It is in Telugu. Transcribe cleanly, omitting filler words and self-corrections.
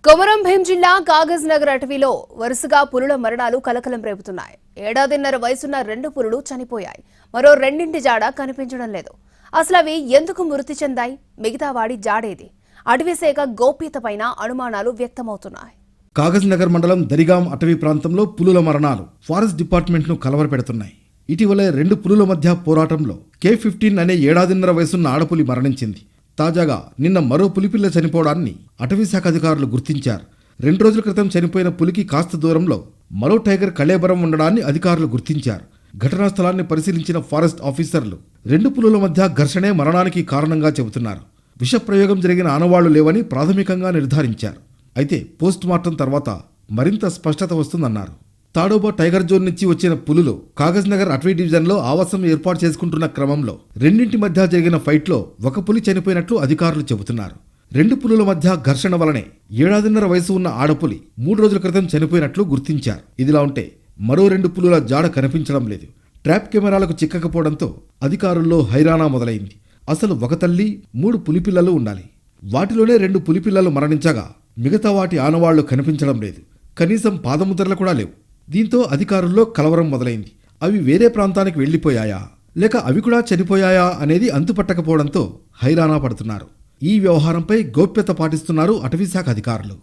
కొమరం భీం జిల్లా కాగజ్ నగర్ అటవీలో వరుసగా పులుల మరణాలు కలకలం రేపుతున్నాయి. ఏడాదిన్నర వయసున్న 2 పులులు చనిపోయాయి. మరో రెండింటి జాడ కనిపించడం లేదు. అసలు అవి ఎందుకు మృతి చెందాయి? మిగతా వాడి జాడేది? అటవీ శాఖ గోప్యతపైన అనుమానాలు వ్యక్తమవుతున్నాయి. కాగజ్ నగర్ మండలం దరిగాం అటవీ ప్రాంతంలో పులుల మరణాలు ఫారెస్ట్ డిపార్ట్మెంట్ ను కలవరపెడుతున్నాయి. ఇటీవలే 2 పులుల మధ్య పోరాటంలో K15 అనే ఏడాదిన్నర వయసున్న ఆడపులి మరణించింది. తాజాగా నిన్న మరో పులిపిల్ల చనిపోవడాన్ని అటవీశాఖ అధికారులు గుర్తించారు. 2 రోజుల క్రితం చనిపోయిన పులికి కాస్త దూరంలో మరో టైగర్ కళేబరం ఉండడాన్ని అధికారులు గుర్తించారు. ఘటనా స్థలాన్ని పరిశీలించిన ఫారెస్ట్ ఆఫీసర్లు 2 పులుల మధ్య ఘర్షణే మరణానికి కారణంగా చెబుతున్నారు. విషప్రయోగం జరిగిన ఆనవాళ్లు లేవని ప్రాథమికంగా నిర్ధారించారు. అయితే పోస్ట్ మార్టం తర్వాత మరింత స్పష్టత వస్తుందన్నారు. తాడోబా టైగర్ జోన్ నుంచి వచ్చిన పులులు కాగజ్ నగర్ అటవీ డివిజన్లో ఆవాసం ఏర్పాటు చేసుకుంటున్న క్రమంలో రెండింటి మధ్య జరిగిన ఫైట్లో ఒక పులి చనిపోయినట్లు అధికారులు చెబుతున్నారు. 2 పులుల మధ్య ఘర్షణ వలనే ఏడాదిన్నర వయసు ఉన్న ఆడపులి 3 రోజుల క్రితం చనిపోయినట్లు గుర్తించారు. ఇదిలా ఉంటే మరో 2 పులుల జాడ కనిపించడం లేదు. ట్రాప్ కెమెరాలకు చిక్కకపోవడంతో అధికారుల్లో హైరానా మొదలైంది. అసలు ఒక తల్లి 3 పులిపిల్లలు ఉండాలి. వాటిలోనే 2 పులిపిల్లలు మరణించగా మిగతా వాటి ఆనవాళ్లు కనిపించడం లేదు. కనీసం పాదముద్రలు కూడా లేవు. దీంతో అధికారుల్లో కలవరం మొదలైంది. అవి వేరే ప్రాంతానికి వెళ్లిపోయాయా లేక అవి కూడా చనిపోయాయా అనేది అంతుపట్టకపోవడంతో హైరానా పడుతున్నారు. ఈ వ్యవహారంపై గోప్యత పాటిస్తున్నారు అటవీశాఖ అధికారులు.